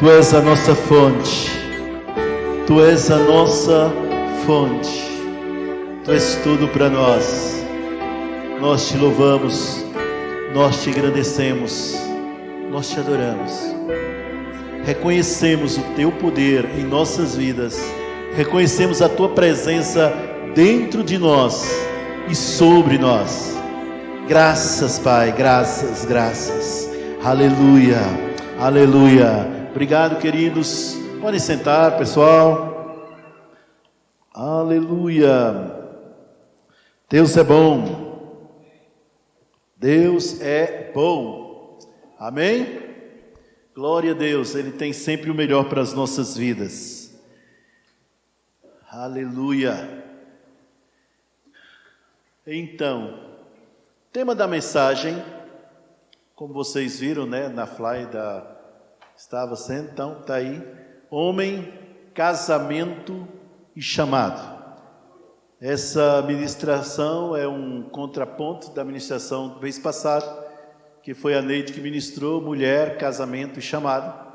Tu és a nossa fonte, Tu és a nossa fonte, Tu és tudo para nós. Nós te louvamos, nós te agradecemos, nós te adoramos. Reconhecemos o Teu poder em nossas vidas, reconhecemos a Tua presença dentro de nós e sobre nós. Graças, Pai, graças, graças. Aleluia, aleluia. Obrigado, queridos. Podem sentar, pessoal. Aleluia. Deus é bom. Deus é bom. Amém? Glória a Deus. Ele tem sempre o melhor para as nossas vidas. Aleluia. Então, tema da mensagem, como vocês viram, né, na flyer estava sendo, então, está aí, homem, casamento e chamado. Essa ministração é um contraponto da ministração do mês passado, que foi a Neide que ministrou, mulher, casamento e chamado.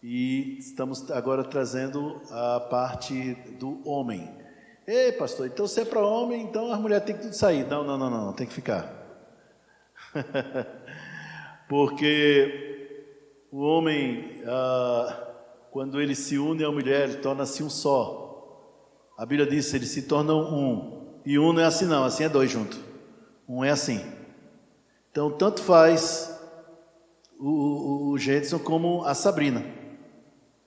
E estamos agora trazendo a parte do homem. Ei, pastor, então se é para homem, então a mulher tem que tudo sair. Não, tem que ficar. Porque o homem, quando ele se une à mulher, ele torna-se um só. A Bíblia diz que eles se tornam um. E um não é assim não, assim é dois juntos. Um é assim. Então, tanto faz o Gedson como a Sabrina.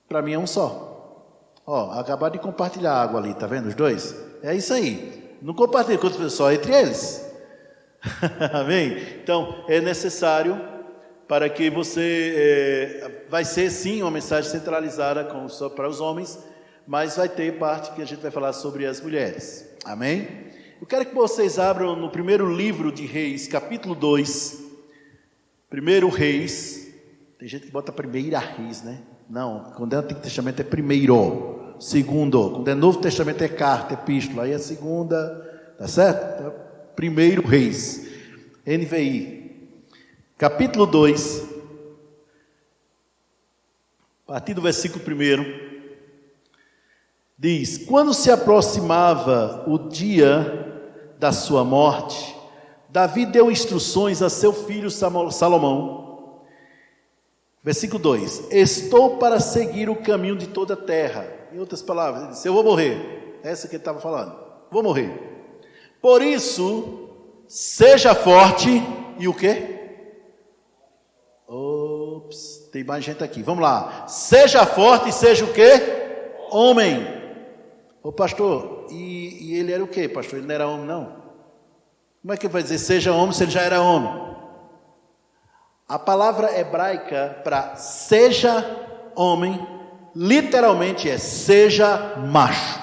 Para mim é um só. Ó, acabaram de compartilhar a água ali, tá vendo os dois? É isso aí. Não compartilha com outras pessoas, entre eles. Amém? Então, é necessário para que você... vai ser sim uma mensagem centralizada só para os homens, mas vai ter parte que a gente vai falar sobre as mulheres. Amém? Eu quero que vocês abram no primeiro livro de Reis, capítulo 2. Primeiro Reis. Tem gente que bota primeira Reis, né? Não, quando é Antigo Testamento é primeiro. Segundo, quando é Novo Testamento é carta, epístola. Aí é segunda, tá certo? Então, primeiro Reis. NVI. Capítulo 2, a partir do versículo 1, diz: quando se aproximava o dia da sua morte, Davi deu instruções a seu filho Salomão. Versículo 2: estou para seguir o caminho de toda a terra. Em outras palavras, ele disse: eu vou morrer. Essa que ele estava falando, vou morrer. Por isso, seja forte e o quê? Ops, tem mais gente aqui, vamos lá. Seja forte e seja o quê? Homem. Ô pastor, e ele era o quê, pastor? Ele não era homem, não? Como é que ele vai dizer seja homem se ele já era homem? A palavra hebraica para seja homem, literalmente é seja macho.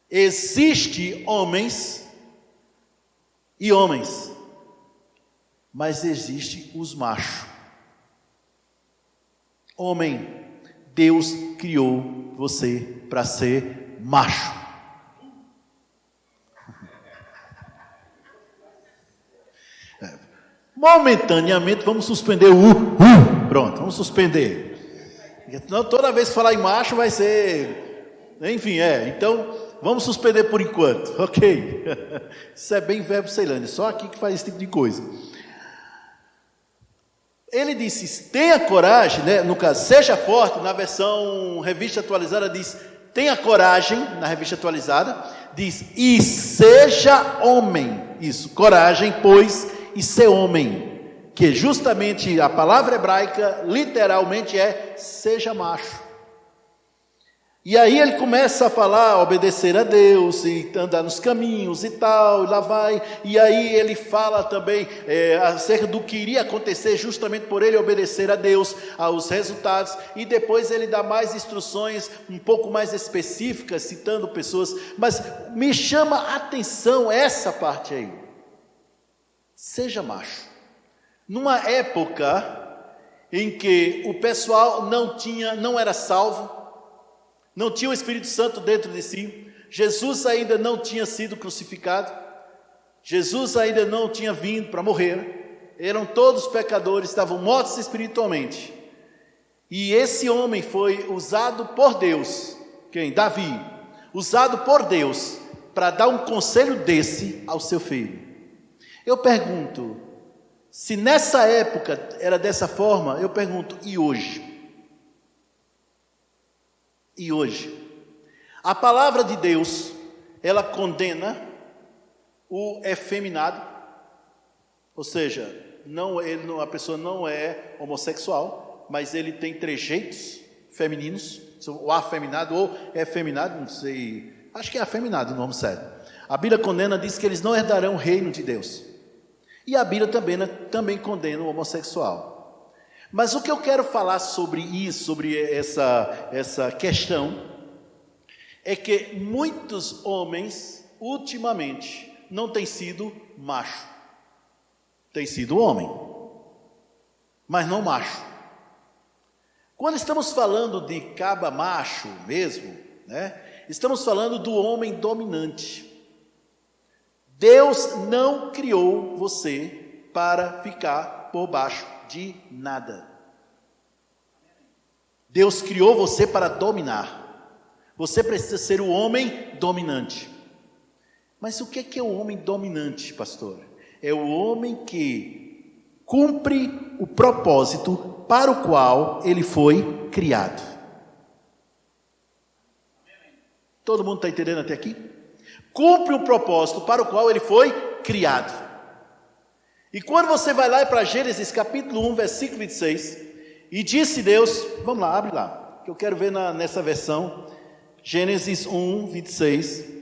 Existe homens e homens, mas existe os machos. Homem, Deus criou você para ser macho. Momentaneamente vamos suspender pronto, vamos suspender. Senão, toda vez que falar em macho vai ser, enfim, então vamos suspender por enquanto, ok? Isso é bem verbo ceilândia, só aqui que faz esse tipo de coisa. Ele disse, tenha coragem, né? No caso, seja forte, na versão revista atualizada diz, tenha coragem, na revista atualizada, diz, e seja homem, isso, coragem, pois, e ser homem, que justamente a palavra hebraica, literalmente é, seja macho. E aí ele começa a falar, obedecer a Deus, e andar nos caminhos e tal, e lá vai. E aí ele fala também acerca do que iria acontecer justamente por ele obedecer a Deus, aos resultados. E depois ele dá mais instruções um pouco mais específicas, citando pessoas. Mas me chama a atenção essa parte aí. Seja macho. Numa época em que o pessoal não era salvo, não tinha o Espírito Santo dentro de si, Jesus ainda não tinha sido crucificado, Jesus ainda não tinha vindo para morrer, eram todos pecadores, estavam mortos espiritualmente. E esse homem foi usado por Deus, quem? Davi, usado por Deus para dar um conselho desse ao seu filho. Eu pergunto, se nessa época era dessa forma, eu pergunto, e hoje? E hoje? A palavra de Deus, ela condena o efeminado, ou seja, a pessoa não é homossexual, mas ele tem trejeitos femininos, ou afeminado, ou efeminado, não sei, acho que é afeminado o nome certo. A Bíblia condena, diz que eles não herdarão o reino de Deus. E a Bíblia também condena o homossexual. Mas o que eu quero falar sobre isso, sobre essa questão, é que muitos homens, ultimamente, não têm sido macho. Tem sido homem, mas não macho. Quando estamos falando de caba macho mesmo, né, estamos falando do homem dominante. Deus não criou você para ficar por baixo de nada. Deus criou você para dominar. Você precisa ser o homem dominante. Mas o que é o homem dominante, pastor? É o homem que cumpre o propósito para o qual ele foi criado. Todo mundo está entendendo até aqui? Cumpre o propósito para o qual ele foi criado. E quando você vai lá para Gênesis capítulo 1, versículo 26, e disse Deus, vamos lá, abre lá, que eu quero ver nessa versão, Gênesis 1, 26.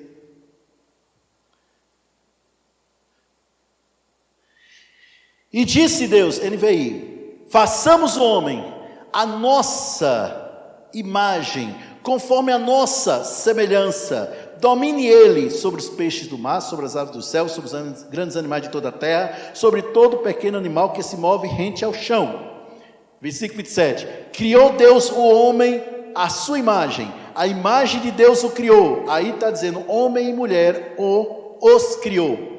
E disse Deus, NVI, façamos o homem a nossa imagem, conforme a nossa semelhança, domine ele sobre os peixes do mar, sobre as aves do céu, sobre os grandes animais de toda a terra, sobre todo pequeno animal que se move rente ao chão. Versículo 27, criou Deus o homem à sua imagem, a imagem de Deus o criou. Aí está dizendo, homem e mulher os criou.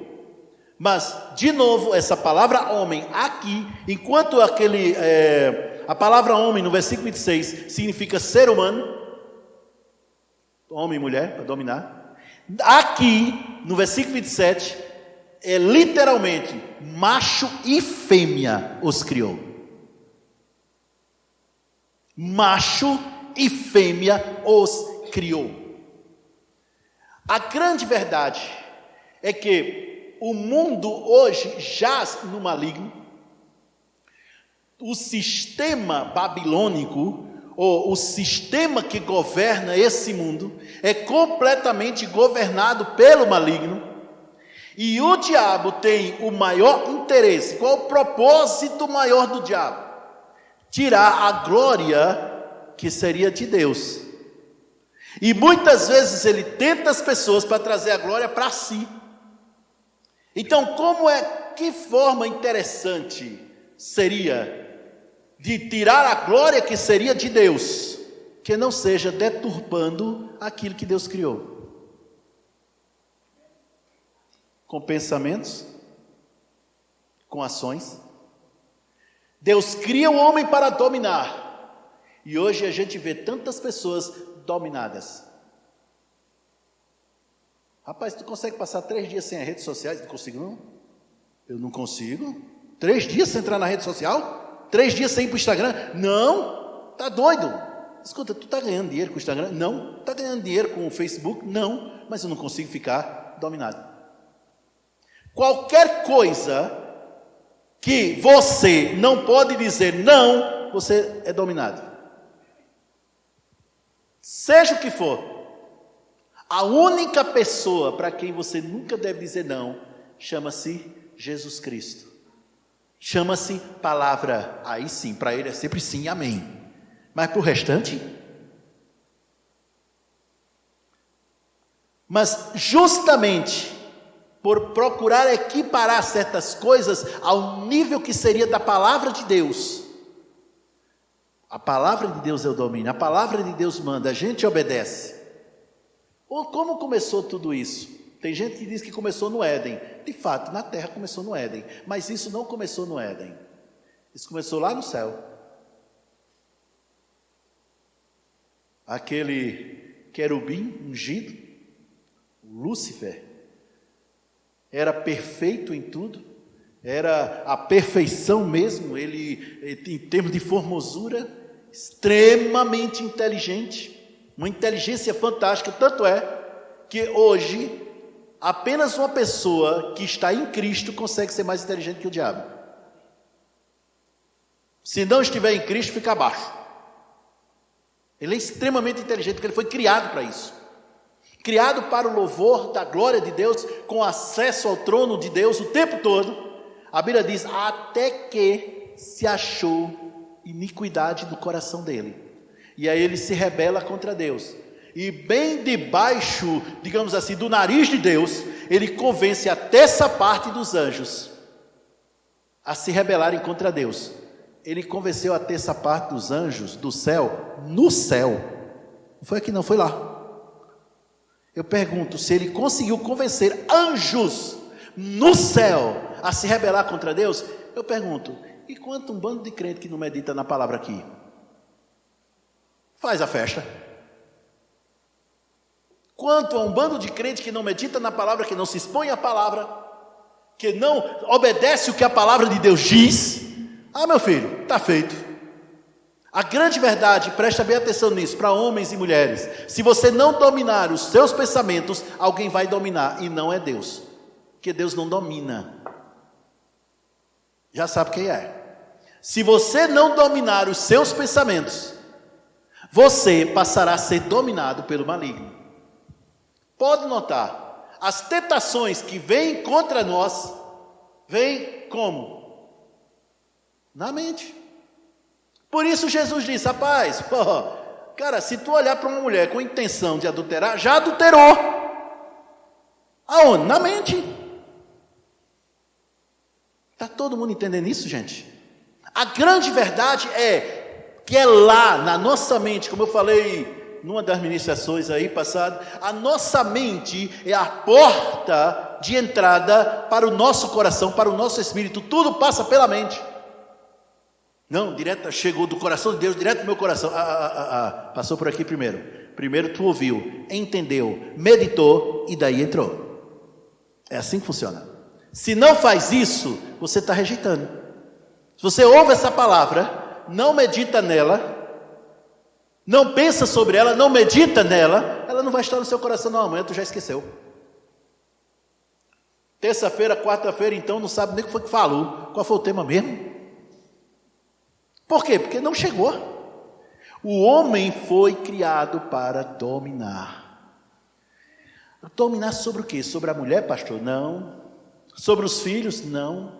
Mas, de novo, essa palavra homem aqui, enquanto a palavra homem no versículo 26 significa ser humano, homem e mulher, para dominar, aqui no versículo 27, é literalmente, macho e fêmea os criou. Macho e fêmea os criou. A grande verdade é que o mundo hoje jaz no maligno. O sistema babilônico, ou o sistema que governa esse mundo, é completamente governado pelo maligno. E o diabo tem o maior interesse. Qual o propósito maior do diabo? Tirar a glória que seria de Deus. E muitas vezes ele tenta as pessoas para trazer a glória para si. Então, que forma interessante seria de tirar a glória que seria de Deus, que não seja deturpando aquilo que Deus criou. Com pensamentos, com ações. Deus cria o homem para dominar. E hoje a gente vê tantas pessoas dominadas. Rapaz, tu consegue passar 3 dias sem as redes sociais? Não consigo não? Eu não consigo. 3 dias sem entrar na rede social? 3 dias sem ir para o Instagram? Não, tá doido. Escuta, tu está ganhando dinheiro com o Instagram? Não. Está ganhando dinheiro com o Facebook? Não. Mas eu não consigo ficar dominado. Qualquer coisa que você não pode dizer não, você é dominado. Seja o que for. A única pessoa para quem você nunca deve dizer não, chama-se Jesus Cristo. Chama-se palavra. Aí sim, para ele é sempre sim, amém. Mas para o restante? Mas justamente por procurar equiparar certas coisas ao nível que seria da palavra de Deus. A palavra de Deus é o domínio, a palavra de Deus manda, a gente obedece. Como começou tudo isso? Tem gente que diz que começou no Éden. De fato, na terra começou no Éden. Mas isso não começou no Éden. Isso começou lá no céu. Aquele querubim ungido, Lúcifer, era perfeito em tudo. Era a perfeição mesmo. Ele, em termos de formosura, extremamente inteligente. Uma inteligência fantástica. Tanto é que hoje apenas uma pessoa que está em Cristo consegue ser mais inteligente que o diabo. Se não estiver em Cristo, fica abaixo. Ele é extremamente inteligente, porque ele foi criado para isso. Criado para o louvor da glória de Deus, com acesso ao trono de Deus o tempo todo. A Bíblia diz, até que se achou iniquidade no coração dele. E aí ele se rebela contra Deus. E bem debaixo, digamos assim, do nariz de Deus, ele convence a terça parte dos anjos a se rebelarem contra Deus. Ele convenceu a terça parte dos anjos do céu, no céu. Não foi aqui não, foi lá. Eu pergunto, se ele conseguiu convencer anjos no céu a se rebelar contra Deus, eu pergunto, e quanto um bando de crente que não medita na palavra aqui? Faz a festa. Quanto a um bando de crente que não medita na palavra, que não se expõe à palavra, que não obedece o que a palavra de Deus diz, meu filho, está feito. A grande verdade, presta bem atenção nisso, para homens e mulheres, se você não dominar os seus pensamentos, alguém vai dominar, e não é Deus, porque Deus não domina. Já sabe quem é. Se você não dominar os seus pensamentos, você passará a ser dominado pelo maligno. Pode notar, as tentações que vêm contra nós, vêm como? Na mente. Por isso Jesus disse, rapaz, cara, se tu olhar para uma mulher com intenção de adulterar, já adulterou. Aonde? Na mente. Está todo mundo entendendo isso, gente? A grande verdade é que é lá na nossa mente, como eu falei numa das ministrações aí passadas, a nossa mente é a porta de entrada para o nosso coração, para o nosso espírito, tudo passa pela mente. Não, direto, chegou do coração de Deus, direto do meu coração. Passou por aqui primeiro. Primeiro tu ouviu, entendeu, meditou e daí entrou. É assim que funciona. Se não faz isso, você está rejeitando. Se você ouve essa palavra, não medita nela, não pensa sobre ela, não medita nela, ela não vai estar no seu coração, não, amanhã tu já esqueceu. Terça-feira, quarta-feira, então, não sabe nem o que foi que falou. Qual foi o tema mesmo? Por quê? Porque não chegou. O homem foi criado para dominar. Dominar sobre o quê? Sobre a mulher, pastor? Não. Sobre os filhos? Não.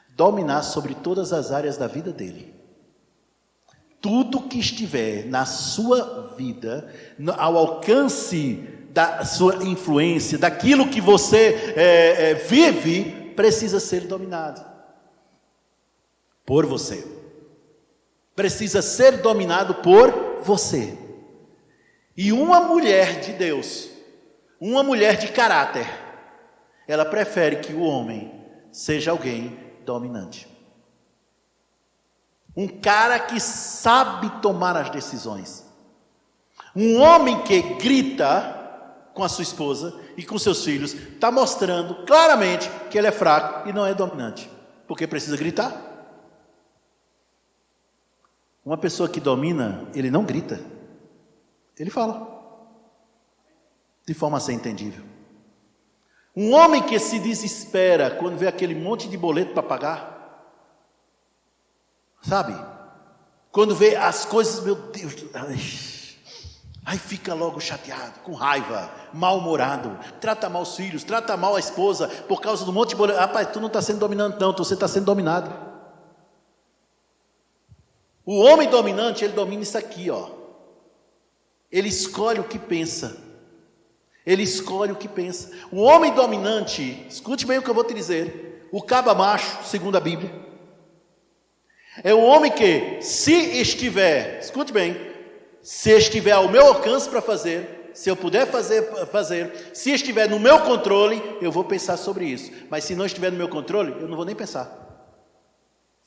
Dominar sobre todas as áreas da vida dele. Tudo que estiver na sua vida, ao alcance da sua influência, daquilo que você vive, precisa ser dominado por você. Precisa ser dominado por você. E uma mulher de Deus, uma mulher de caráter, ela prefere que o homem seja alguém dominante. Um cara que sabe tomar as decisões. Um homem que grita com a sua esposa e com seus filhos, está mostrando claramente que ele é fraco e não é dominante. Porque precisa gritar. Uma pessoa que domina, ele não grita. Ele fala. De forma a ser entendível. Um homem que se desespera quando vê aquele monte de boleto para pagar. Sabe? Quando vê as coisas, meu Deus. Aí fica logo chateado, com raiva, mal-humorado. Trata mal os filhos, trata mal a esposa, por causa do monte de boleto. Rapaz, tu não está sendo dominante não, você está sendo dominado. O homem dominante, ele domina isso aqui, ó. Ele escolhe o que pensa. Ele escolhe o que pensa. O homem dominante, escute bem o que eu vou te dizer. O caba macho, segundo a Bíblia, é um homem que, se estiver, escute bem, se estiver ao meu alcance para fazer, Se eu puder fazer, se estiver no meu controle, eu vou pensar sobre isso. Mas se não estiver no meu controle, eu não vou nem pensar.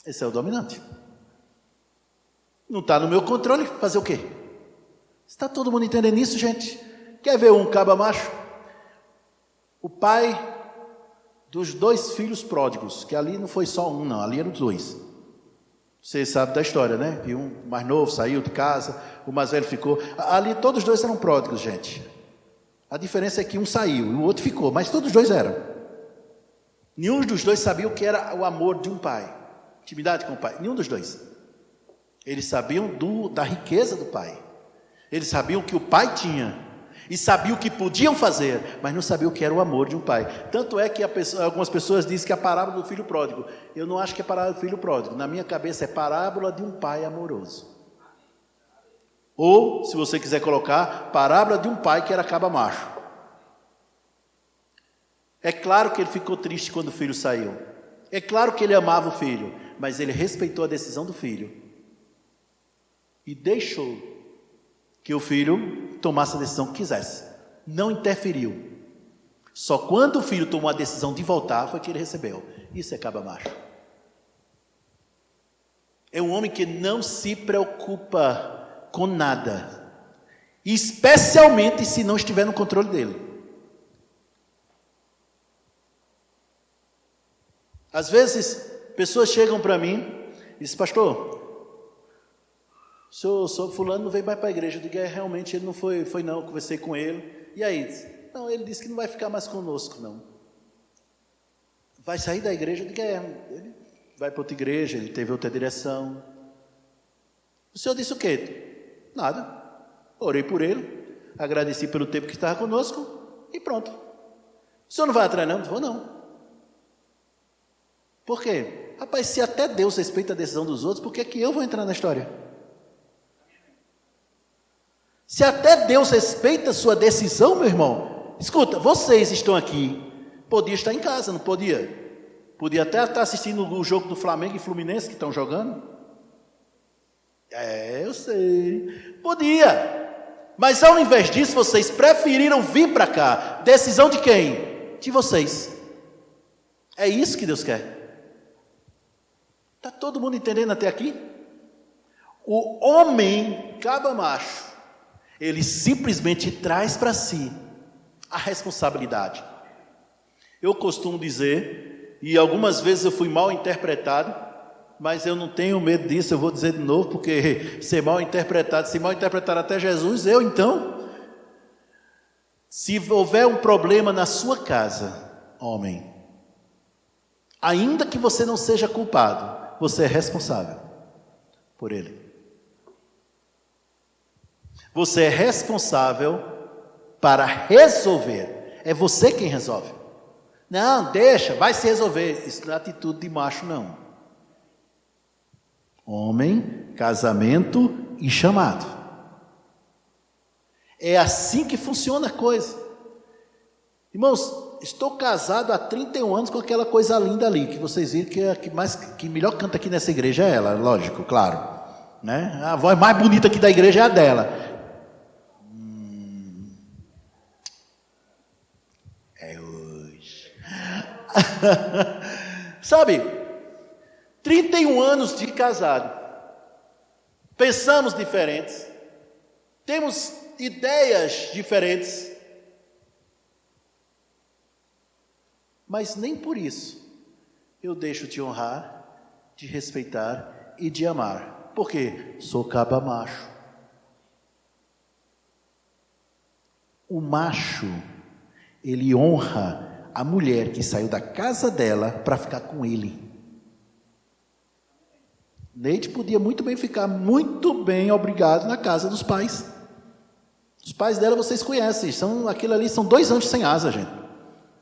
Esse é o dominante. Não está no meu controle, fazer o quê? Está todo mundo entendendo isso, gente? Quer ver um caba macho? O pai dos 2 filhos pródigos, que ali não foi só um não, ali eram 2. Vocês sabem da história, né? Que um mais novo saiu de casa, o mais velho ficou. Ali todos os 2 eram pródigos, gente. A diferença é que um saiu e o outro ficou, mas todos os 2 eram. Nenhum dos 2 sabia o que era o amor de um pai, intimidade com o pai, nenhum dos 2. Eles sabiam da riqueza do pai. Eles sabiam o que o pai tinha. E sabiam o que podiam fazer, mas não sabiam o que era o amor de um pai. Tanto é que algumas pessoas dizem que é a parábola do filho pródigo. Eu não acho que é parábola do filho pródigo. Na minha cabeça é parábola de um pai amoroso. Ou, se você quiser colocar, parábola de um pai que era caba macho. É claro que ele ficou triste quando o filho saiu. É claro que ele amava o filho, mas ele respeitou a decisão do filho. E deixou que o filho tomasse a decisão que quisesse. Não interferiu. Só quando o filho tomou a decisão de voltar, foi que ele recebeu. Isso é caba macho. É um homem que não se preocupa com nada. Especialmente se não estiver no controle dele. Às vezes, pessoas chegam para mim e dizem, pastor, o fulano não veio mais para a igreja. Eu digo, realmente ele não foi não, conversei com ele. E aí? Não, ele disse que não vai ficar mais conosco, não. Vai sair da igreja? Eu digo, ele vai para outra igreja, ele teve outra direção. O senhor disse o quê? Nada. Orei por ele, agradeci pelo tempo que estava conosco e pronto. O senhor não vai atrás não? Eu vou não. Por quê? Rapaz, se até Deus respeita a decisão dos outros, por que que eu vou entrar na história? Se até Deus respeita a sua decisão, meu irmão, escuta, vocês estão aqui, podia estar em casa, não podia? Podia até estar assistindo o jogo do Flamengo e Fluminense que estão jogando. Eu sei, podia, mas ao invés disso, vocês preferiram vir para cá. Decisão de quem? De vocês. É isso que Deus quer. Está todo mundo entendendo até aqui? O homem caba macho, ele simplesmente traz para si a responsabilidade. Eu costumo dizer, e algumas vezes eu fui mal interpretado, mas eu não tenho medo disso, eu vou dizer de novo, porque ser mal interpretado, se mal interpretar até Jesus, eu então, se houver um problema na sua casa, homem, ainda que você não seja culpado, você é responsável por ele. Você é responsável para resolver. É você quem resolve. Não, deixa, vai se resolver. Isso não é atitude de macho, não. Homem, casamento e chamado. É assim que funciona a coisa. Irmãos, estou casado há 31 anos com aquela coisa linda ali, que vocês viram que é a que melhor canta aqui nessa igreja é ela, lógico, claro. Né? A voz mais bonita aqui da igreja é a dela. Sabe, 31 anos de casado, pensamos diferentes, temos ideias diferentes, mas nem por isso eu deixo de honrar, de respeitar e de amar. Por quê? Sou caba macho. O macho, ele honra a mulher que saiu da casa dela para ficar com ele. Neide podia muito bem ficar muito bem, obrigado, na casa dos pais. Os pais dela vocês conhecem, aquilo ali são 2 anjos sem asa, gente.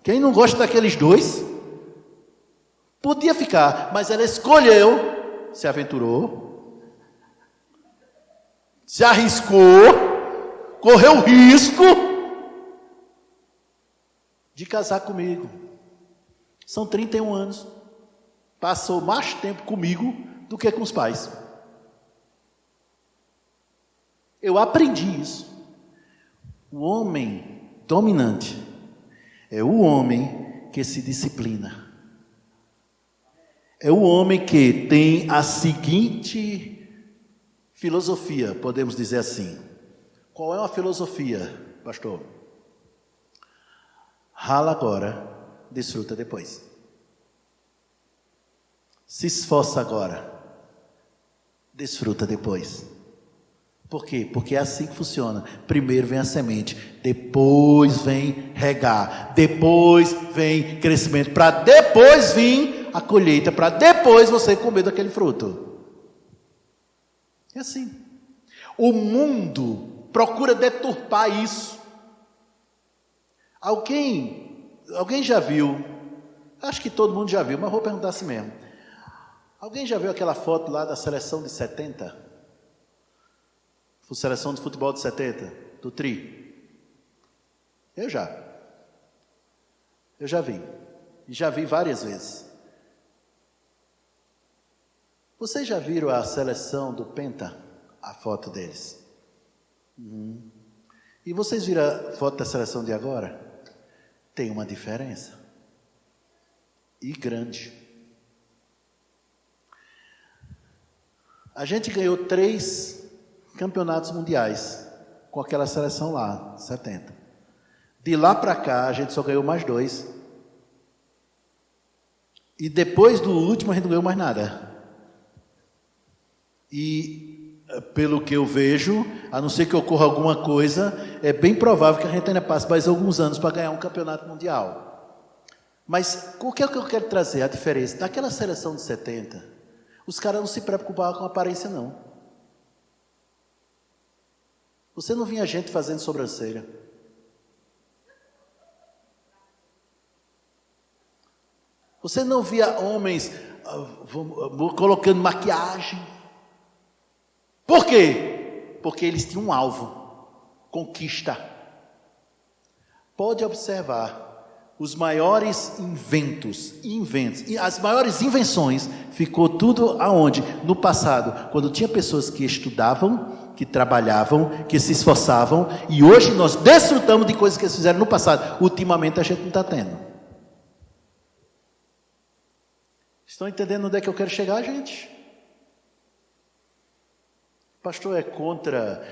Quem não gosta daqueles 2, podia ficar, mas ela escolheu, se aventurou, se arriscou, correu risco de casar comigo. São 31 anos. Passou mais tempo comigo do que com os pais. Eu aprendi isso. O homem dominante é o homem que se disciplina. É o homem que tem a seguinte filosofia, podemos dizer assim. Qual é uma filosofia, pastor? Rala agora, desfruta depois. Se esforça agora, desfruta depois. Por quê? Porque é assim que funciona. Primeiro vem a semente, depois vem regar, depois vem crescimento, para depois vir a colheita, para depois você comer daquele fruto. É assim. O mundo procura deturpar isso. Alguém já viu, acho que todo mundo já viu, mas vou perguntar assim mesmo. Alguém já viu aquela foto lá da seleção de 70? Seleção de futebol de 70, do Tri? Eu já vi. E já vi várias vezes. Vocês já viram a seleção do Penta? A foto deles? E vocês viram a foto da seleção de agora? Tem uma diferença. E grande. A gente ganhou 3 campeonatos mundiais com aquela seleção lá, 70. De lá para cá, a gente só ganhou mais 2. E depois do último, a gente não ganhou mais nada. E, pelo que eu vejo, a não ser que ocorra alguma coisa, é bem provável que a gente ainda passe mais alguns anos para ganhar um campeonato mundial. Mas o que é que eu quero trazer? A diferença. Daquela seleção de 70, os caras não se preocupavam com a aparência, não. Você não via gente fazendo sobrancelha. Você não via homens colocando maquiagem. Por quê? Porque eles tinham um alvo. Conquista. Pode observar. Os maiores inventos, as maiores invenções, ficou tudo aonde? No passado, quando tinha pessoas que estudavam, que trabalhavam, que se esforçavam, e hoje nós desfrutamos de coisas que eles fizeram no passado. Ultimamente a gente não está tendo. Estão entendendo onde é que eu quero chegar, gente? Pastor é contra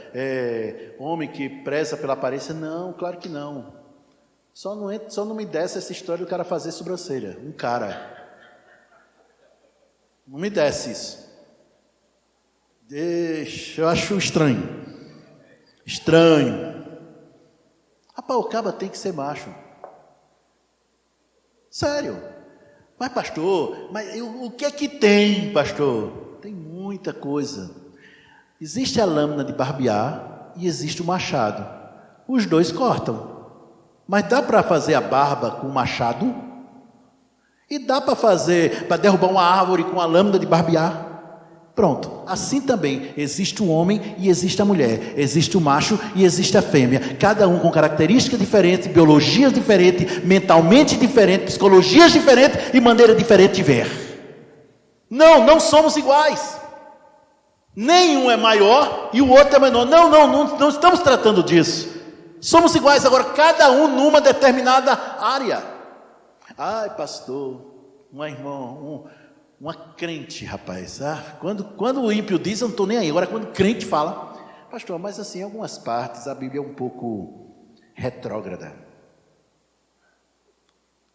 homem que preza pela aparência? Não, claro que não. Só não me desce essa história do cara fazer sobrancelha. Um cara. Não me desce isso. Deixa, eu acho estranho. Estranho. Rapaz, o caba tem que ser macho. Sério. Mas pastor, o que é que tem, pastor? Tem muita coisa. Existe a lâmina de barbear e existe o machado. Os dois cortam. Mas dá para fazer a barba com machado? E dá para derrubar uma árvore com a lâmina de barbear? Pronto. Assim também existe o homem e existe a mulher. Existe o macho e existe a fêmea. Cada um com características diferentes, biologias diferentes, mentalmente diferentes, psicologias diferentes e maneira diferente de ver. Não somos iguais. Nenhum é maior e o outro é menor. Não estamos tratando disso. Somos iguais, agora cada um numa determinada área. Ai, pastor, uma crente, rapaz. Quando o ímpio diz, eu não estou nem aí. Agora, quando o crente fala, pastor, mas assim, em algumas partes a Bíblia é um pouco retrógrada.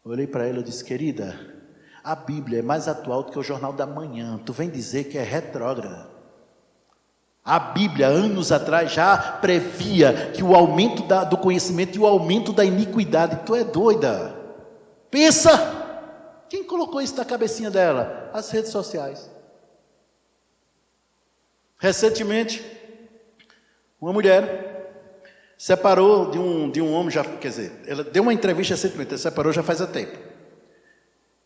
Eu olhei para ela e disse, querida, a Bíblia é mais atual do que o Jornal da Manhã. Tu vem dizer que é retrógrada. A Bíblia, anos atrás, já previa que o aumento do conhecimento e o aumento da iniquidade. Tu é doida? Pensa! Quem colocou isso na cabecinha dela? As redes sociais. Recentemente, uma mulher separou de um homem, ela deu uma entrevista recentemente, ela separou já faz tempo.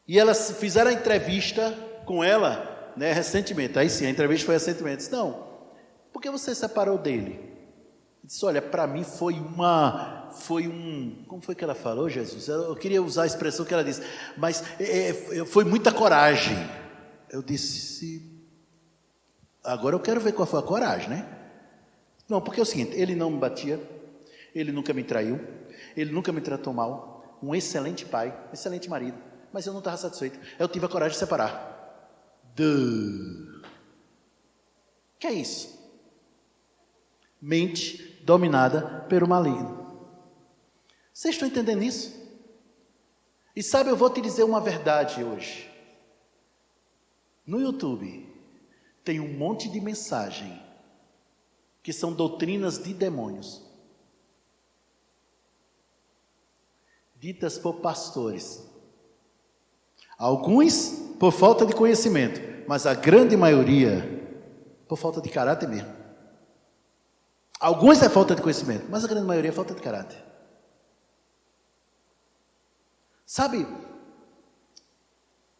E elas fizeram a entrevista com ela, né, recentemente. Aí sim, a entrevista foi recentemente. Disse, não, por que você separou dele? Disse, olha, para mim como foi que ela falou, Jesus? Eu queria usar a expressão que ela disse, mas foi muita coragem. Eu disse, agora eu quero ver qual foi a coragem, né? Não, porque é o seguinte, ele não me batia, Ele nunca me traiu, ele nunca me tratou mal, um excelente pai, excelente marido, mas eu não estava satisfeito. Eu tive a coragem de separar. Que é isso? Mente dominada pelo maligno. Vocês estão entendendo isso? E sabe, eu vou te dizer uma verdade hoje. No YouTube tem um monte de mensagem que são doutrinas de demônios, ditas por pastores. Alguns por falta de conhecimento, mas a grande maioria por falta de caráter mesmo. Alguns é falta de conhecimento, mas a grande maioria é falta de caráter. Sabe,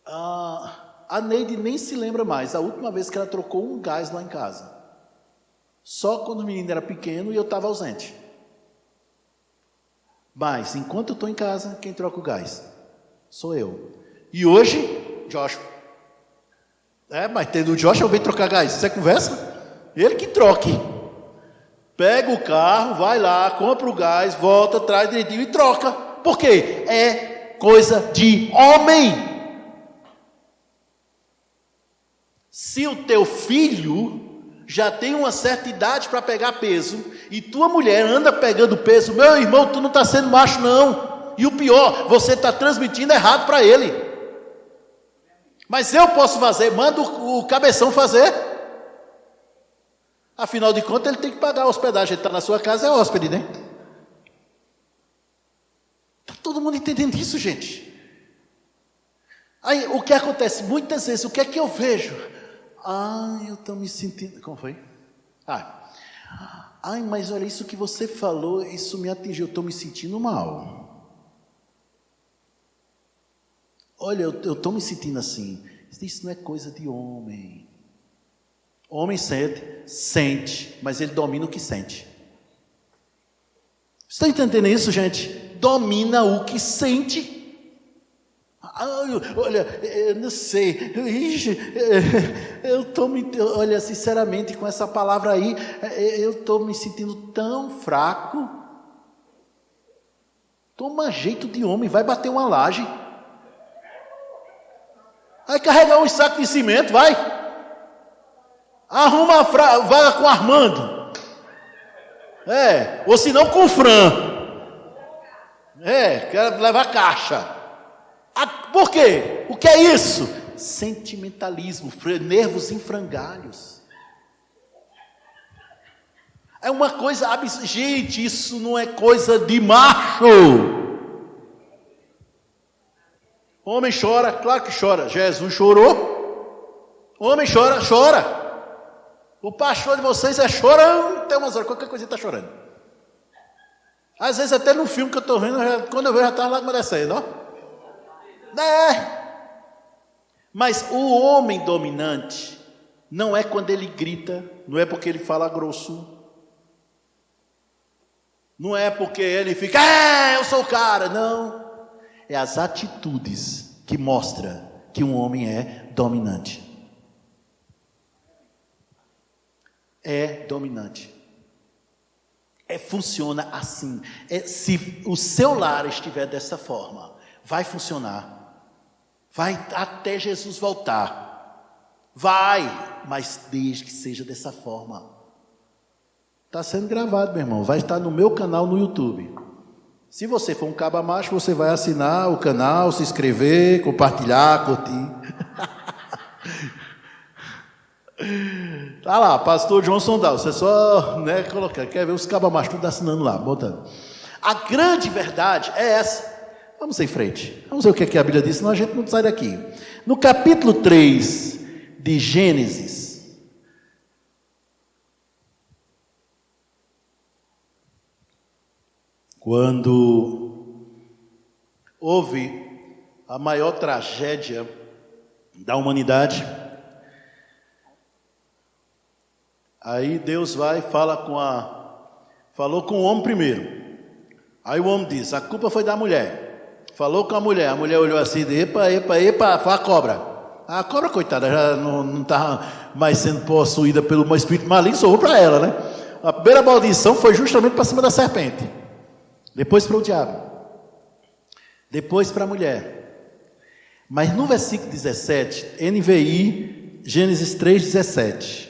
a Neide nem se lembra mais a última vez que ela trocou um gás lá em casa. Só quando o menino era pequeno e eu estava ausente. Mas, enquanto eu estou em casa, quem troca o gás? Sou eu. E hoje, Joshua. Mas tendo o Joshua, eu venho trocar gás. Você conversa? Ele que troque. Pega o carro, vai lá, compra o gás, volta, traz direitinho e troca. Por quê? É coisa de homem. Se o teu filho já tem uma certa idade para pegar peso, e tua mulher anda pegando peso, meu irmão, tu não está sendo macho não, e o pior, você está transmitindo errado para ele. Mas eu posso fazer, manda o cabeção fazer, afinal de contas ele tem que pagar a hospedagem, ele está na sua casa, é hóspede, né? Está todo mundo entendendo isso, gente? Aí o que acontece, muitas vezes, o que é que eu vejo? Eu estou me sentindo... Como foi? Mas olha, isso que você falou, isso me atingiu, eu estou me sentindo mal. Olha, eu estou me sentindo assim. Isso não é coisa de homem. Homem sente, mas ele domina o que sente. Estão entendendo isso, gente? Domina o que sente. Olha, eu não sei, olha, sinceramente, com essa palavra aí, eu estou me sentindo tão fraco. Toma jeito de homem, vai bater uma laje, vai carregar um saco de cimento, vai, arruma a vaga com o Armando, ou se não com o Fran, quero levar caixa. Por quê? O que é isso? Sentimentalismo, nervos em frangalhos. É uma coisa absurda. Gente, isso não é coisa de macho. Homem chora, claro que chora. Jesus chorou. Homem chora, chora. O pastor de vocês é chorando. Tem umas horas, qualquer coisa está chorando. Às vezes até no filme que eu estou vendo, quando eu vejo já está lá descendo, ó. Mas o homem dominante não é quando ele grita, não é porque ele fala grosso, não é porque ele fica, eu sou o cara, não. É as atitudes que mostram que um homem é dominante. É dominante. Funciona assim. Se o seu lar estiver dessa forma, vai funcionar. Vai até Jesus voltar. Vai, mas desde que seja dessa forma. Está sendo gravado, meu irmão. Vai estar no meu canal no YouTube. Se você for um caba macho, você vai assinar o canal, se inscrever, compartilhar, curtir. Tá lá, pastor João Sondal. Você só colocar. Quer ver os caba machos tudo assinando lá, botando. A grande verdade é essa. Vamos em frente. Vamos ver o que é que a Bíblia diz, senão a gente não sai daqui. No capítulo 3 de Gênesis, quando houve a maior tragédia da humanidade, aí Deus vai e falou com o homem primeiro. Aí o homem diz, a culpa foi da mulher. Falou com a mulher olhou assim, epa, foi a cobra. A cobra, coitada, já não estava mais sendo possuída pelo espírito maligno, sobrou para ela, né? A primeira maldição foi justamente para cima da serpente. depois para o diabo, depois para a mulher. Mas no versículo 17, NVI, Gênesis 3:17.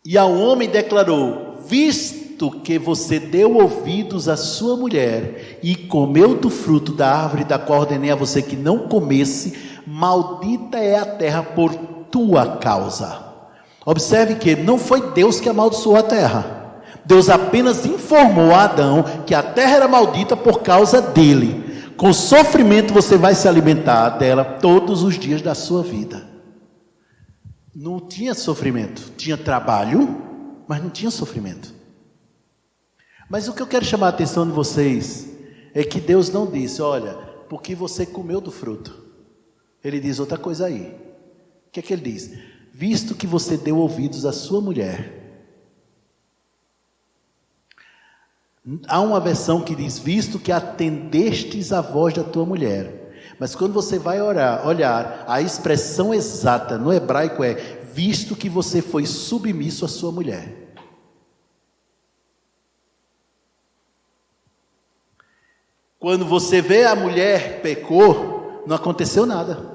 E ao homem declarou: visto que você deu ouvidos à sua mulher e comeu do fruto da árvore da qual ordenei a você que não comesse, maldita é a terra por tua causa. Observe que não foi Deus que amaldiçoou a terra. Deus apenas informou a Adão que a terra era maldita por causa dele. Com sofrimento você vai se alimentar dela todos os dias da sua vida. Não tinha sofrimento, tinha trabalho, mas não tinha sofrimento. Mas o que eu quero chamar a atenção de vocês é que Deus não disse: olha, porque você comeu do fruto. Ele diz outra coisa aí. O que é que ele diz? Visto que você deu ouvidos à sua mulher. Há uma versão que diz: visto que atendestes à voz da tua mulher. Mas quando você vai olhar, a expressão exata no hebraico é: visto que você foi submisso à sua mulher. Quando você vê a mulher pecou, não aconteceu nada.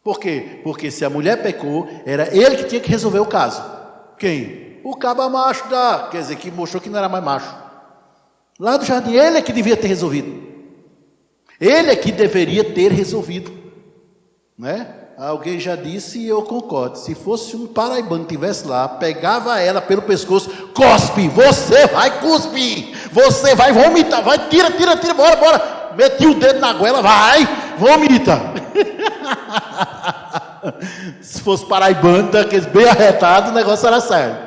Por quê? Porque se a mulher pecou, era ele que tinha que resolver o caso. Quem? O caba macho quer dizer, que mostrou que não era mais macho. Lá do jardim, ele é que devia ter resolvido. Ele é que deveria ter resolvido, né? Alguém já disse e eu concordo: se fosse um paraibano que estivesse lá, pegava ela pelo pescoço, cospe, você vai cuspir, você vai vomitar, vai, tira, bora, meti o dedo na goela, vai, vomita. Se fosse paraibano, daqueles bem arretados, o negócio era sério.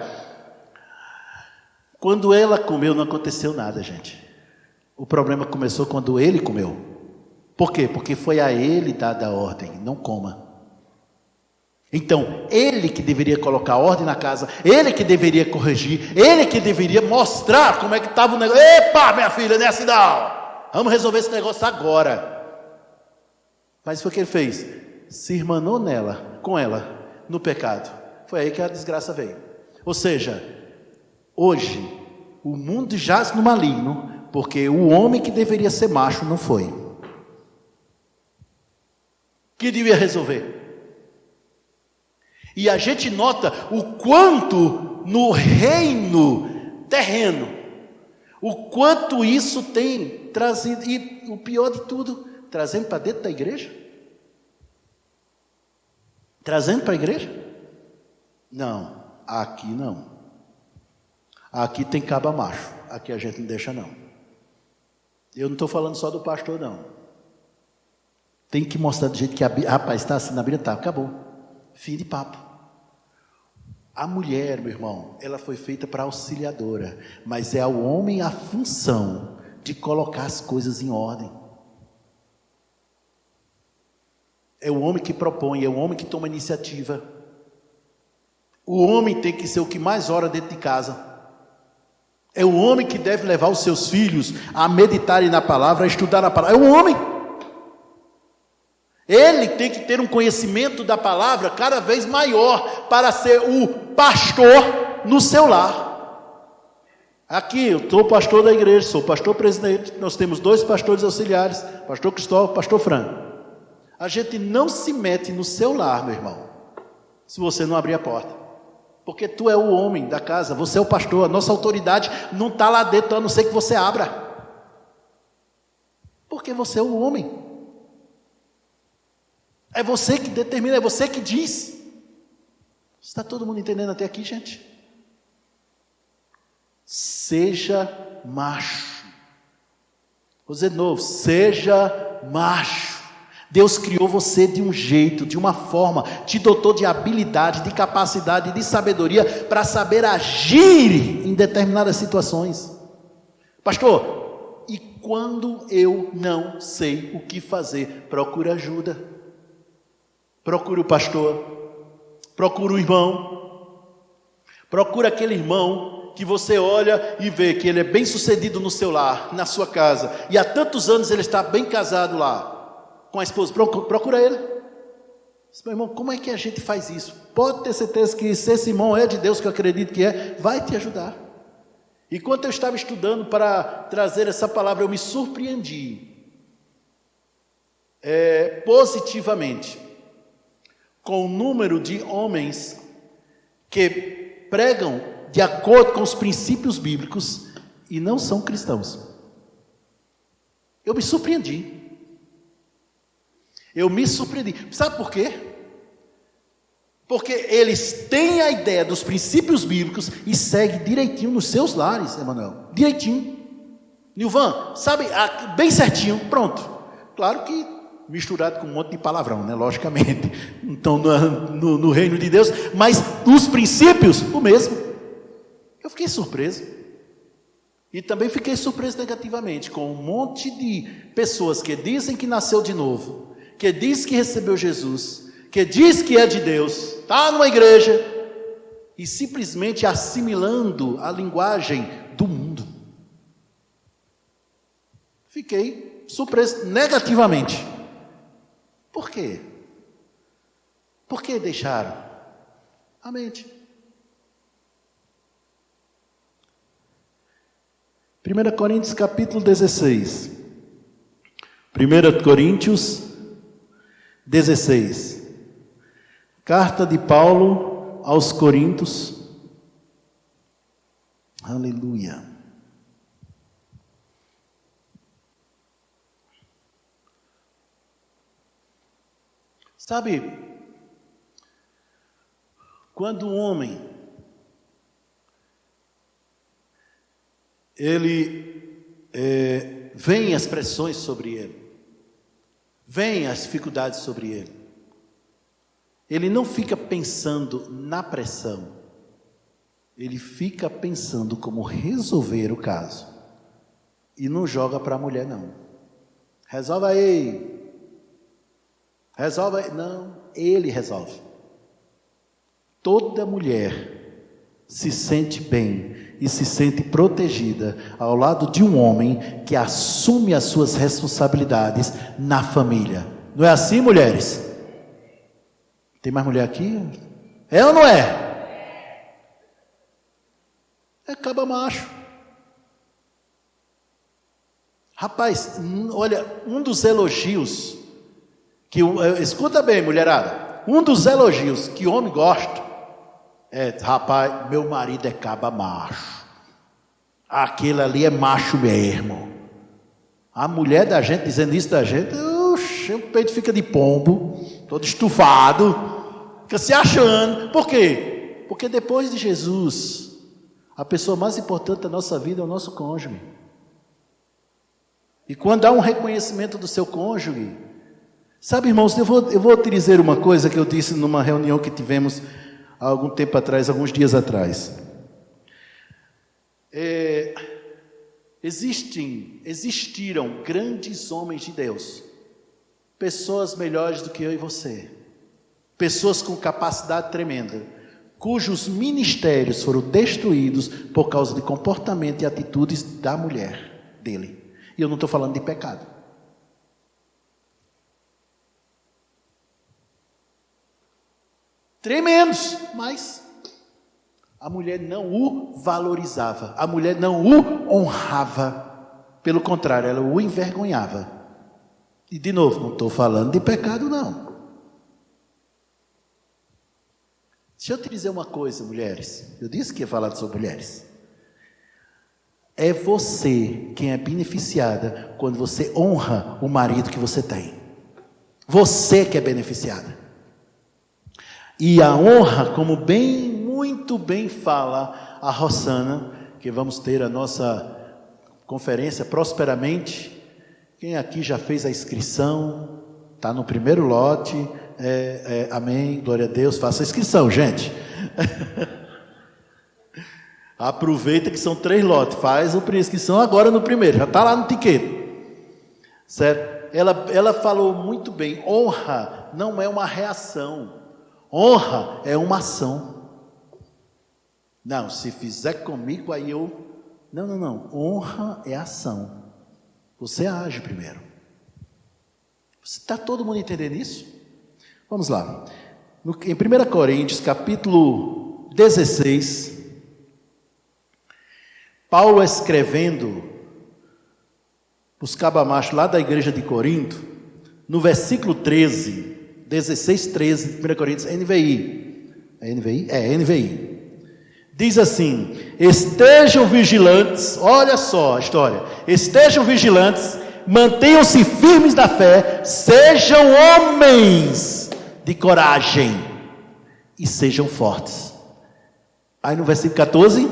Quando ela comeu, não aconteceu nada, gente. O problema começou quando ele comeu. Por quê? Porque foi a ele dada a ordem: não coma. Então, ele que deveria colocar ordem na casa, ele que deveria corrigir, ele que deveria mostrar como é que estava o negócio. Epa, minha filha, não é assim não. Vamos resolver esse negócio agora. Mas foi o que ele fez: se irmanou com ela, no pecado. Foi aí que a desgraça veio. Ou seja, hoje, o mundo jaz no maligno, porque o homem que deveria ser macho não foi. Que devia resolver. E a gente nota o quanto no reino terreno, o quanto isso tem trazido, e o pior de tudo, trazendo para dentro da igreja? Trazendo para a igreja? Não, aqui não. Aqui tem caba macho, aqui a gente não deixa não. Eu não estou falando só do pastor não. Tem que mostrar do jeito que rapaz, está assim na Bíblia, tá, acabou. Fim de papo. A mulher, meu irmão, ela foi feita para auxiliadora, mas é ao homem a função de colocar as coisas em ordem. É o homem que propõe, é o homem que toma iniciativa. O homem tem que ser o que mais ora dentro de casa. É o homem que deve levar os seus filhos a meditarem na palavra, a estudar a palavra. É o homem. Ele tem que ter um conhecimento da palavra cada vez maior para ser o pastor no seu lar. Aqui, eu sou pastor da igreja, sou pastor presidente, nós temos 2 pastores auxiliares, pastor Cristóvão, pastor Franco. A gente não se mete no seu lar, meu irmão, se você não abrir a porta. Porque tu é o homem da casa, você é o pastor, a nossa autoridade não está lá dentro, a não ser que você abra. Porque você é o homem. É você que determina, é você que diz. Está todo mundo entendendo até aqui, gente? Seja macho. Vou dizer de novo: seja macho. Deus criou você de um jeito, de uma forma, te dotou de habilidade, de capacidade, de sabedoria para saber agir em determinadas situações. Pastor, e quando eu não sei o que fazer? Procura ajuda. Procure o pastor, procure o irmão, procure aquele irmão que você olha e vê que ele é bem sucedido no seu lar, na sua casa, e há tantos anos ele está bem casado lá, com a esposa. Procura ele. Meu irmão, como é que a gente faz isso? Pode ter certeza que se esse irmão é de Deus, que eu acredito que é, vai te ajudar. Enquanto eu estava estudando para trazer essa palavra, eu me surpreendi positivamente com o número de homens que pregam de acordo com os princípios bíblicos e não são cristãos. Eu me surpreendi. Sabe por quê? Porque eles têm a ideia dos princípios bíblicos e seguem direitinho nos seus lares, Emanuel. Direitinho. Nilvan, sabe, bem certinho, pronto. Claro que misturado com um monte de palavrão, né? Logicamente. Então, no reino de Deus, mas os princípios, o mesmo. Eu fiquei surpreso. E também fiquei surpreso negativamente com um monte de pessoas que dizem que nasceu de novo, que diz que recebeu Jesus, que diz que é de Deus, está numa igreja e simplesmente assimilando a linguagem do mundo. Fiquei surpreso negativamente. Por quê? Por que deixaram a mente? 1 Coríntios capítulo 16. 1 Coríntios 16. Carta de Paulo aos Coríntios. Aleluia. Sabe, quando um homem, vem as pressões sobre ele, vem as dificuldades sobre ele não fica pensando na pressão, ele fica pensando como resolver o caso, e não joga para a mulher não, resolve aí, não, ele resolve. Toda mulher se sente bem e se sente protegida ao lado de um homem que assume as suas responsabilidades na família. Não é assim, mulheres? Tem mais mulher aqui? É ou não é? É caba macho. Rapaz, olha, um dos elogios escuta bem, mulherada, um dos elogios que o homem gosta rapaz, meu marido é caba macho, aquele ali é macho mesmo. A mulher da gente dizendo isso da gente, o peito fica de pombo, todo estufado, fica se achando. Por quê? Porque depois de Jesus, a pessoa mais importante da nossa vida é o nosso cônjuge. E quando há um reconhecimento do seu cônjuge, sabe, irmãos, eu vou te dizer uma coisa que eu disse numa reunião que tivemos há algum tempo atrás, alguns dias atrás. Existiram grandes homens de Deus, pessoas melhores do que eu e você, pessoas com capacidade tremenda, cujos ministérios foram destruídos por causa de comportamento e atitudes da mulher dele. E eu não estou falando de pecado. Tremendos, mas a mulher não o valorizava, a mulher não o honrava, pelo contrário, ela o envergonhava. E de novo, não estou falando de pecado não. Deixa eu te dizer uma coisa, mulheres, eu disse que ia falar sobre mulheres. É você quem é beneficiada quando você honra o marido que você tem. Você que é beneficiada. E a honra, como muito bem fala a Rosana, que vamos ter a nossa conferência prosperamente. Quem aqui já fez a inscrição, está no primeiro lote, amém, glória a Deus, faça a inscrição, gente. Aproveita que são 3 lotes, faz a inscrição agora no primeiro, já está lá no ticket, certo? Ela falou muito bem, honra não é uma reação, honra é uma ação. Não, se fizer comigo aí eu... Não, honra é ação, você age primeiro. Está todo mundo entendendo isso? Vamos lá, em 1 Coríntios capítulo 16... Paulo escrevendo os cabamachos lá da igreja de Corinto, no versículo 13, 16, 13, de 1 Coríntios, NVI. É NVI? É, NVI. Diz assim: estejam vigilantes, olha só a história, estejam vigilantes, mantenham-se firmes na fé, sejam homens de coragem e sejam fortes. Aí no versículo 14,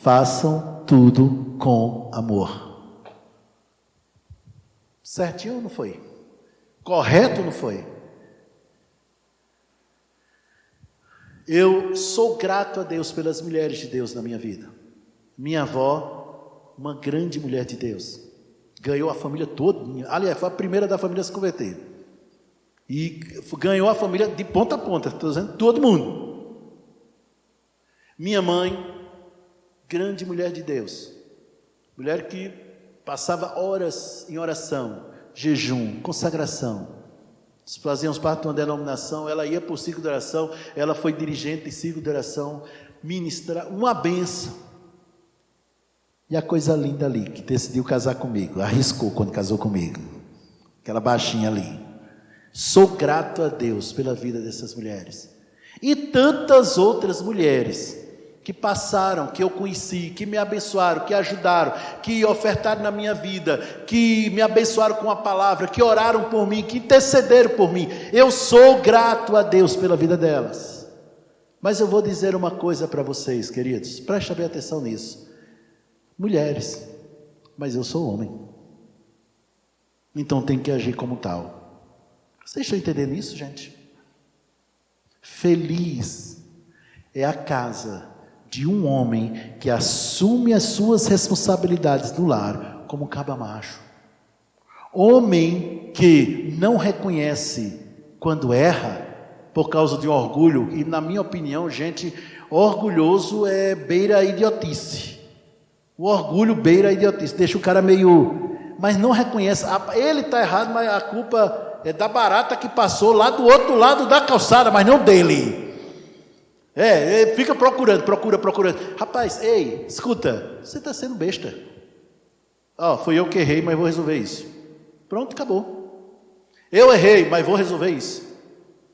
façam tudo com amor. Certinho ou não foi? Correto ou não foi? Eu sou grato a Deus pelas mulheres de Deus na minha vida. Minha avó, uma grande mulher de Deus, ganhou a família toda, aliás, foi a primeira da família a se converter, e ganhou a família de ponta a ponta, estou dizendo, todo mundo. Minha mãe, grande mulher de Deus, mulher que passava horas em oração, jejum, consagração. Fazíamos parte de uma denominação, ela ia para o ciclo de oração, ela foi dirigente de ciclo de oração, ministra, uma benção. E a coisa linda ali, que decidiu casar comigo, arriscou quando casou comigo, aquela baixinha ali. Sou grato a Deus pela vida dessas mulheres. E tantas outras mulheres que passaram, que eu conheci, que me abençoaram, que ajudaram, que ofertaram na minha vida, que me abençoaram com a palavra, que oraram por mim, que intercederam por mim. Eu sou grato a Deus pela vida delas. Mas eu vou dizer uma coisa para vocês, queridos, prestem bem atenção nisso. Mulheres, mas eu sou homem, então tem que agir como tal. Vocês estão entendendo isso, gente? Feliz é a casa de um homem que assume as suas responsabilidades no lar como caba-macho. Homem que não reconhece quando erra por causa de um orgulho, e na minha opinião, gente, orgulhoso beira a idiotice. O orgulho beira a idiotice, deixa o cara meio... Mas não reconhece, ele está errado, mas a culpa é da barata que passou lá do outro lado da calçada, mas não dele. Fica procurando. Rapaz, ei, escuta, você está sendo besta. Fui eu que errei, mas vou resolver isso. Pronto, acabou. Eu errei, mas vou resolver isso.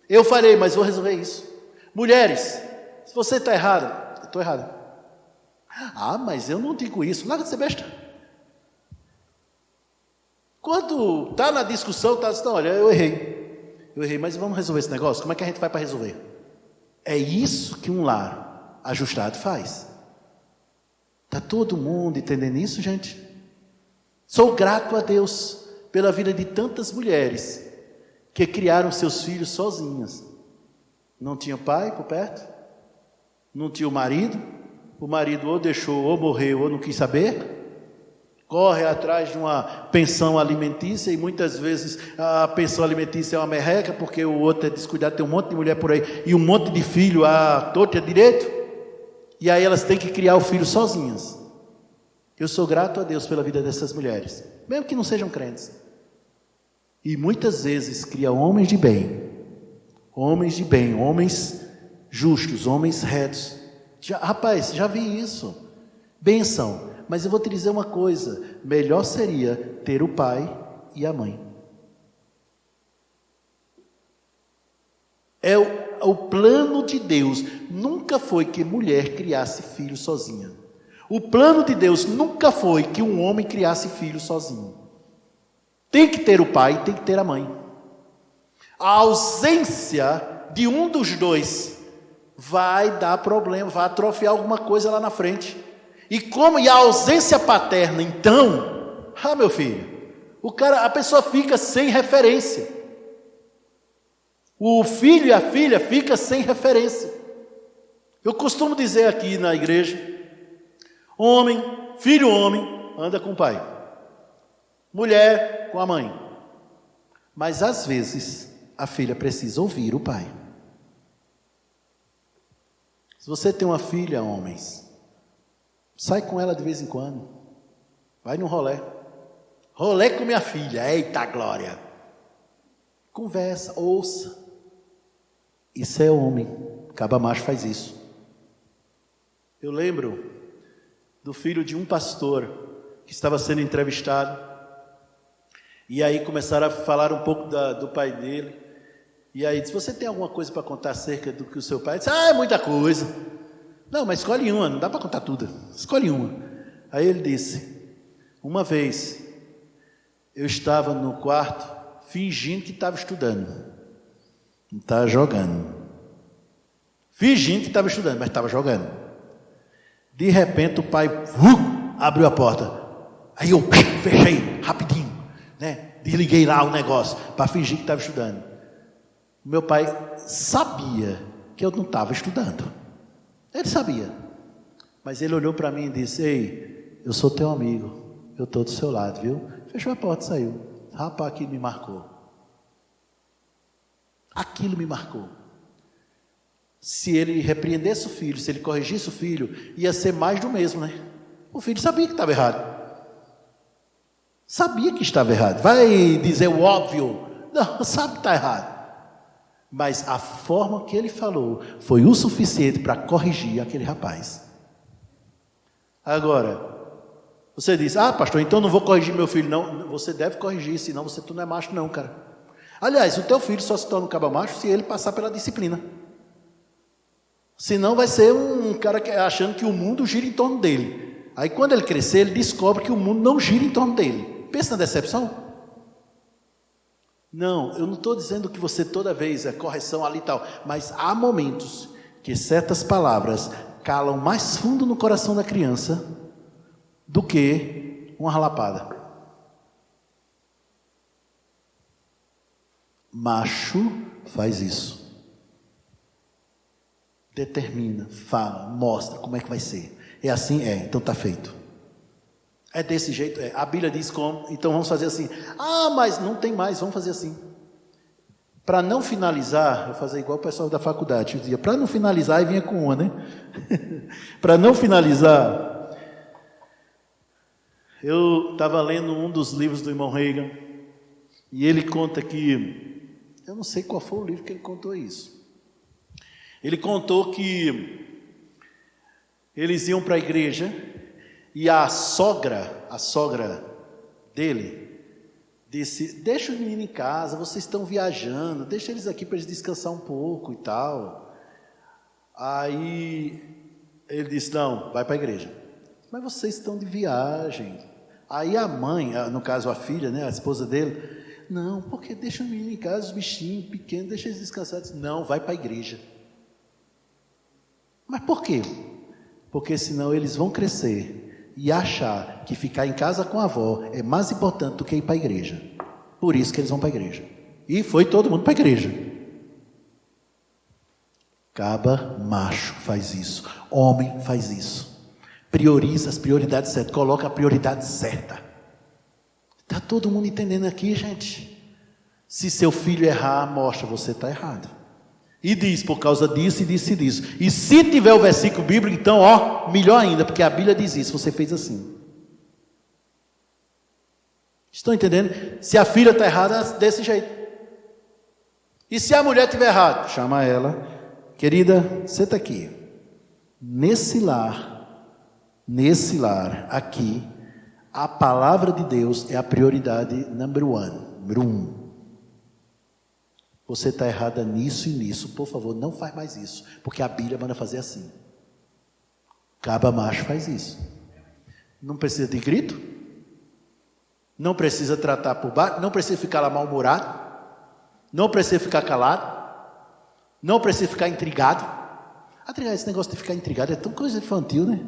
Eu farei, mas vou resolver isso. Mulheres, se você está errada, eu estou errada. Mas eu não digo isso. Larga de ser besta. Quando está na discussão, está dizendo, olha, eu errei, mas vamos resolver esse negócio? Como é que a gente vai para resolver? É isso que um lar ajustado faz. Está todo mundo entendendo isso, gente? Sou grato a Deus pela vida de tantas mulheres que criaram seus filhos sozinhas. Não tinha pai por perto, não tinha o marido ou deixou, ou morreu, ou não quis saber. Corre atrás de uma pensão alimentícia, e muitas vezes a pensão alimentícia é uma merreca, porque o outro é descuidado, tem um monte de mulher por aí, e um monte de filho à torta e à direito, e aí elas têm que criar o filho sozinhas. Eu sou grato a Deus pela vida dessas mulheres, mesmo que não sejam crentes, e muitas vezes cria homens de bem, homens justos, homens retos. Rapaz, já vi isso, bênção. Mas eu vou te dizer uma coisa, melhor seria ter o pai e a mãe. O plano de Deus nunca foi que mulher criasse filho sozinha. O plano de Deus nunca foi que um homem criasse filho sozinho. Tem que ter o pai, tem que ter a mãe. A ausência de um dos dois vai dar problema, vai atrofiar alguma coisa lá na frente. E a ausência paterna, então, meu filho, a pessoa fica sem referência. O filho e a filha ficam sem referência. Eu costumo dizer aqui na igreja, filho homem, anda com o pai. Mulher com a mãe. Mas às vezes, a filha precisa ouvir o pai. Se você tem uma filha, homens, sai com ela de vez em quando. Vai num rolê. Rolê com minha filha. Eita glória. Conversa, ouça. Isso é homem. Caba macho faz isso. Eu lembro do filho de um pastor que estava sendo entrevistado, e aí começaram a falar um pouco do pai dele, e aí disse: você tem alguma coisa para contar acerca do que o seu pai disse? É muita coisa. Não, mas escolhe uma, não dá para contar tudo, escolhe uma. Aí ele disse: uma vez eu estava no quarto fingindo que estava estudando, não estava jogando, fingindo que estava estudando, mas estava jogando. De repente o pai abriu a porta, aí eu fechei rapidinho, né? Desliguei lá o negócio para fingir que estava estudando. Meu pai sabia que eu não estava estudando, ele sabia, mas ele olhou para mim e disse: ei, eu sou teu amigo, eu estou do seu lado, viu? Fechou a porta e saiu. Rapaz, aquilo me marcou, aquilo me marcou. Se ele repreendesse o filho, se ele corrigisse o filho, ia ser mais do mesmo, né? O filho sabia que estava errado. Sabia que estava errado. Vai dizer o óbvio. Não, sabe que está errado. Mas a forma que ele falou foi o suficiente para corrigir aquele rapaz. Agora, você diz: ah, pastor, então não vou corrigir meu filho. Não, você deve corrigir, senão tu não é macho não, cara. Aliás, o teu filho só se torna um caba macho se ele passar pela disciplina. Senão vai ser um cara achando que o mundo gira em torno dele. Aí quando ele crescer, ele descobre que o mundo não gira em torno dele. Pensa na decepção. Não, eu não estou dizendo que você toda vez é correção ali e tal, mas há momentos que certas palavras calam mais fundo no coração da criança do que uma ralapada. Macho faz isso. Determina, fala, mostra como é que vai ser. É assim? É, então está feito. É desse jeito? É. A Bíblia diz como, então vamos fazer assim. Ah, mas não tem mais, vamos fazer assim. Para não finalizar, eu vou fazer igual o pessoal da faculdade. Eu dizia, para não finalizar, e vinha com uma, né? Para não finalizar, eu estava lendo um dos livros do irmão Reagan, e ele conta que, eu não sei qual foi o livro que ele contou isso. Ele contou que eles iam para a igreja e a sogra dele disse: deixa os meninos em casa, vocês estão viajando, deixa eles aqui para eles descansar um pouco e tal. Aí ele disse: não, vai para a igreja. Mas vocês estão de viagem. Aí a mãe, no caso a filha, né, a esposa dele: não, porque deixa os meninos em casa, os bichinhos pequenos, deixa eles descansar. Disse: não, vai para a igreja. Mas por quê? Porque senão eles vão crescer e achar que ficar em casa com a avó é mais importante do que ir para a igreja. Por isso que eles vão para a igreja. E foi todo mundo para a igreja. Caba macho faz isso. Homem faz isso. Prioriza as prioridades certas. Coloca a prioridade certa. Está todo mundo entendendo aqui, gente? Se seu filho errar, mostra, você está errado. E diz, por causa disso, e disso, e disso. E se tiver o versículo bíblico, então, ó, melhor ainda, porque a Bíblia diz isso, você fez assim. Estão entendendo? Se a filha está errada, desse jeito. E se a mulher estiver errada, chama ela: querida, senta aqui. Nesse lar, aqui, a palavra de Deus é a prioridade número um. Você está errada nisso e nisso, por favor, não faz mais isso, porque a Bíblia manda fazer assim. Caba macho faz isso. Não precisa de grito, não precisa tratar por baixo, não precisa ficar lá mal-humorado, não precisa ficar calado, não precisa ficar intrigado. Esse negócio de ficar intrigado é tão coisa infantil, né?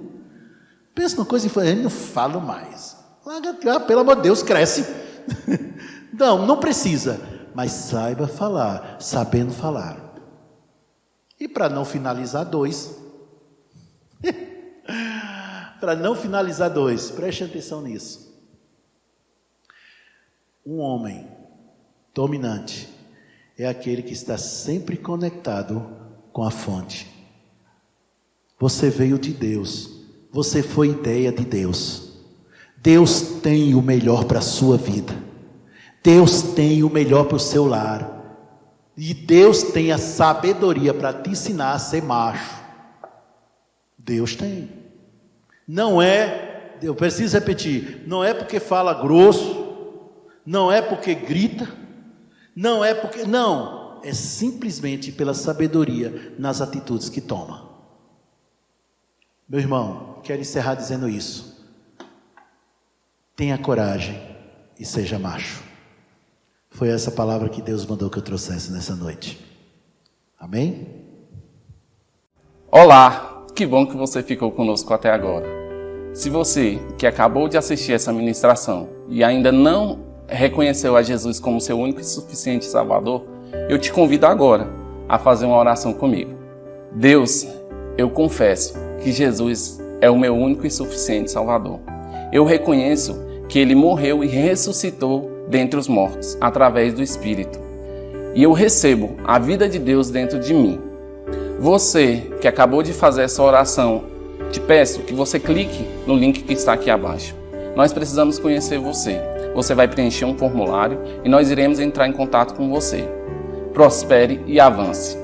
Pensa numa coisa infantil, eu não falo mais. Pelo amor de Deus, cresce. Não precisa. Mas saiba falar, sabendo falar. E para não finalizar dois, preste atenção nisso. Um homem dominante é aquele que está sempre conectado com a fonte. Você veio de Deus, você foi ideia de Deus. Deus tem o melhor para a sua vida. Deus tem o melhor para o seu lar. E Deus tem a sabedoria para te ensinar a ser macho. Deus tem. Não é, eu preciso repetir, não é porque fala grosso, não é porque grita, não é simplesmente pela sabedoria nas atitudes que toma. Meu irmão, quero encerrar dizendo isso. Tenha coragem e seja macho. Foi essa palavra que Deus mandou que eu trouxesse nessa noite. Amém? Olá, que bom que você ficou conosco até agora. Se você que acabou de assistir essa ministração e ainda não reconheceu a Jesus como seu único e suficiente Salvador, eu te convido agora a fazer uma oração comigo. Deus, eu confesso que Jesus é o meu único e suficiente Salvador. Eu reconheço que Ele morreu e ressuscitou dentre os mortos, através do Espírito. E eu recebo a vida de Deus dentro de mim. Você que acabou de fazer essa oração, te peço que você clique no link que está aqui abaixo. Nós precisamos conhecer você. Você vai preencher um formulário e nós iremos entrar em contato com você. Prospere e avance.